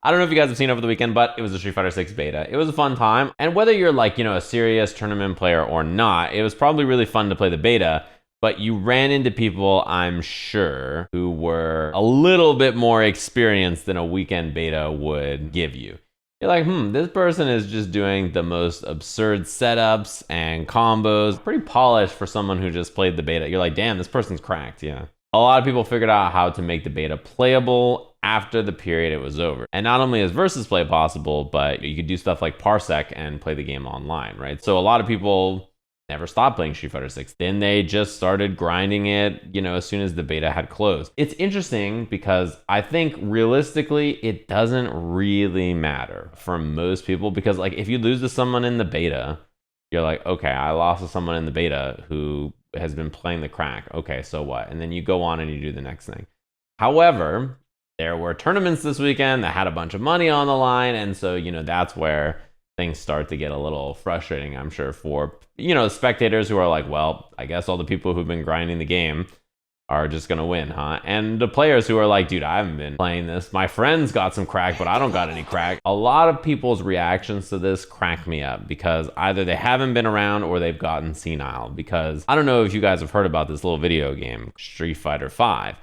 I don't know if you guys have seen over the weekend, but it was a Street Fighter 6 beta. It was a fun time. And whether you're like, a serious tournament player or not, it was probably really fun to play the beta. But you ran into people, I'm sure, who were a little bit more experienced than a weekend beta would give you. You're like, this person is just doing the most absurd setups and combos. Pretty polished for someone who just played the beta. You're like, damn, this person's cracked, yeah. A lot of people figured out how to make the beta playable after the period it was over. And not only is versus play possible, but you could do stuff like Parsec and play the game online, right? So a lot of people never stopped playing Street Fighter 6. Then they just started grinding it, as soon as the beta had closed. It's interesting because I think realistically, it doesn't really matter for most people because like if you lose to someone in the beta, you're like, okay, I lost to someone in the beta who has been playing the crack. Okay, so what? And then you go on and you do the next thing. However, there were tournaments this weekend that had a bunch of money on the line. And so, that's where things start to get a little frustrating, I'm sure, for, spectators who are like, well, I guess all the people who've been grinding the game are just going to win, huh? And the players who are like, dude, I haven't been playing this. My friends got some crack, but I don't got any crack. A lot of people's reactions to this crack me up because either they haven't been around or they've gotten senile. Because I don't know if you guys have heard about this little video game, Street Fighter 5.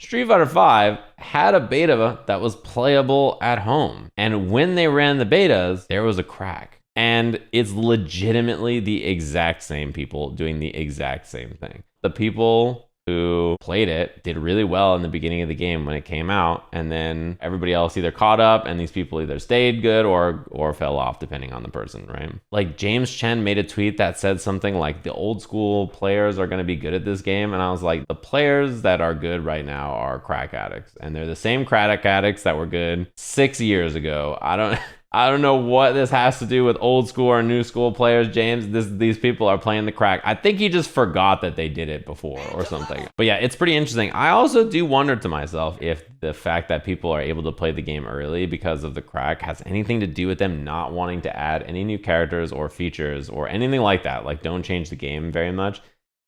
Street Fighter 5 had a beta that was playable at home. And when they ran the betas, there was a crack. And it's legitimately the exact same people doing the exact same thing. The people who played it did really well in the beginning of the game when it came out, and then everybody else either caught up and these people either stayed good or fell off depending on the person, right? Like James Chen made a tweet that said something like the old school players are going to be good at this game, and I was like, the players that are good right now are crack addicts, and they're the same crack addicts that were good 6 years ago. I don't know what this has to do with old school or new school players, James. These people are playing the crack. I think he just forgot that they did it before or something. But yeah, it's pretty interesting. I also do wonder to myself if the fact that people are able to play the game early because of the crack has anything to do with them not wanting to add any new characters or features or anything like that. Like, don't change the game very much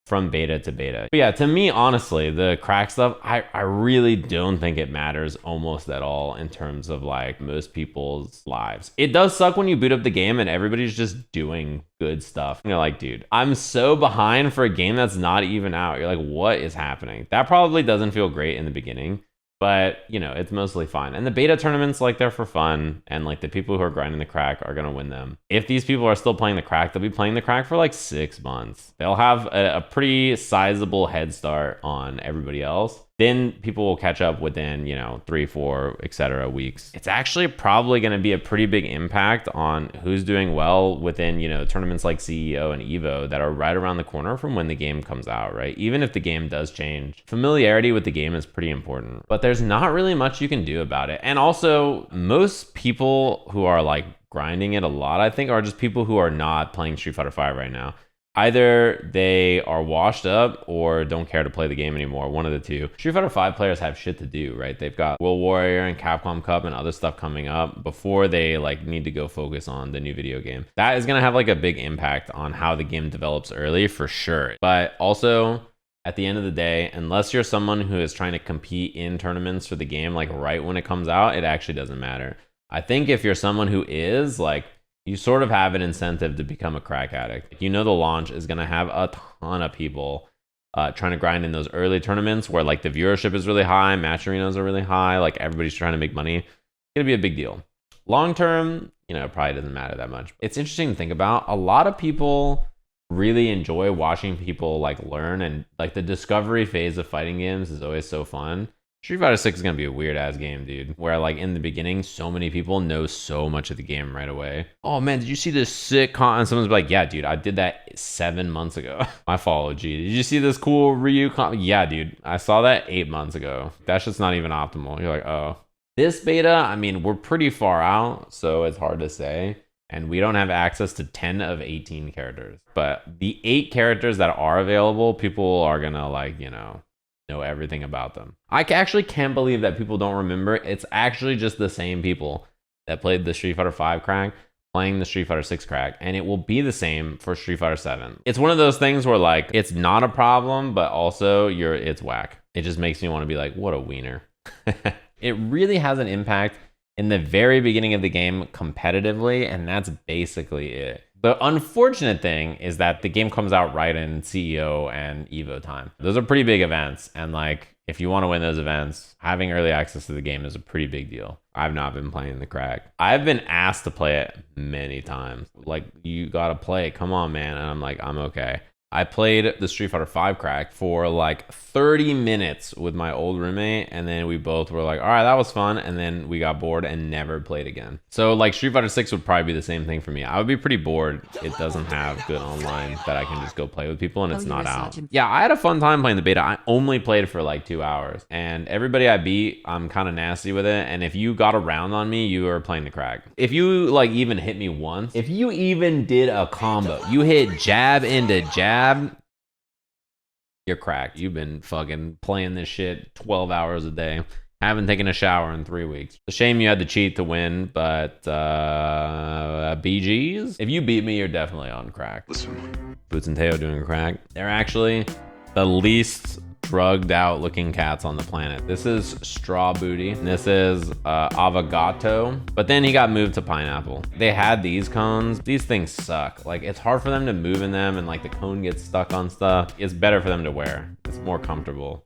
from beta to beta. But yeah, to me, honestly, the crack stuff, I really don't think it matters almost at all in terms of like most people's lives. It does suck when you boot up the game and everybody's just doing good stuff. And you're like, dude, I'm so behind for a game that's not even out. You're like, what is happening? That probably doesn't feel great in the beginning. But, it's mostly fun. And the beta tournaments, like, they're for fun. And, like, the people who are grinding the crack are going to win them. If these people are still playing the crack, they'll be playing the crack for, like, 6 months. They'll have a pretty sizable head start on everybody else. Then people will catch up within, 3, 4, etc. weeks. It's actually probably going to be a pretty big impact on who's doing well within, tournaments like CEO and Evo that are right around the corner from when the game comes out, right? Even if the game does change, familiarity with the game is pretty important. But there's not really much you can do about it. And also, most people who are like grinding it a lot, I think, are just people who are not playing Street Fighter 5 right now. Either they are washed up or don't care to play the game anymore. One of the two. Street Fighter 5 players have shit to do, right? They've got World Warrior and Capcom Cup and other stuff coming up before they like need to go focus on the new video game. That is going to have like a big impact on how the game develops early for sure. But also, at the end of the day, unless you're someone who is trying to compete in tournaments for the game like right when it comes out, it actually doesn't matter. I think if you're someone who is like, you sort of have an incentive to become a crack addict. The launch is going to have a ton of people trying to grind in those early tournaments where like the viewership is really high, match arenas are really high, like everybody's trying to make money. It's going to be a big deal. Long term, it probably doesn't matter that much. It's interesting to think about. A lot of people really enjoy watching people like learn, and like the discovery phase of fighting games is always so fun. Street Fighter 6 is going to be a weird ass game, dude, where like in the beginning, so many people know so much of the game right away. Oh man, did you see this sick con? And someone's like, yeah, dude, I did that 7 months ago. I followed you. Did you see this cool Ryu con? Yeah, dude, I saw that 8 months ago. That's just not even optimal. You're like, oh. This beta, I mean, we're pretty far out, so it's hard to say. And we don't have access to 10 of 18 characters. But the 8 characters that are available, people are going to like, know everything about them. I actually can't believe that people don't remember. It's actually just the same people that played the Street Fighter 5 crack playing the Street Fighter 6 crack, and it will be the same for Street Fighter 7. It's one of those things where like it's not a problem, but also it's whack. It just makes me want to be like, what a wiener. It really has an impact in the very beginning of the game competitively, and that's basically it. The unfortunate thing is that the game comes out right in CEO and Evo time. Those are pretty big events, and like, if you want to win those events, having early access to the game is a pretty big deal. I've not been playing the crack. I've been asked to play it many times. Like, you gotta play, come on, man. And I'm like, I'm okay. I played the Street Fighter 5 crack for like 30 minutes with my old roommate, and then we both were like, all right, that was fun, and then we got bored and never played again. So like Street Fighter 6 would probably be the same thing for me. I would be pretty bored. It doesn't have good online that I can just go play with people, and it's not out. Yeah, I had a fun time playing the beta. I only played for like 2 hours, and everybody I beat, I'm kind of nasty with it, and if you got around on me, you were playing the crack. If you like even hit me once, if you even did a combo, you hit jab into jab, you're cracked. You've been fucking playing this shit 12 hours a day. Haven't taken a shower in 3 weeks. It's a shame you had to cheat to win, but BGs? If you beat me, you're definitely on crack. Listen. Boots and Teo doing crack. They're actually the least drugged out looking cats on the planet. This is Straw Booty, and this is Avagato, but then he got moved to Pineapple. They had these cones. These things suck. Like, it's hard for them to move in them, and like the cone gets stuck on stuff. It's better for them to wear. It's more comfortable.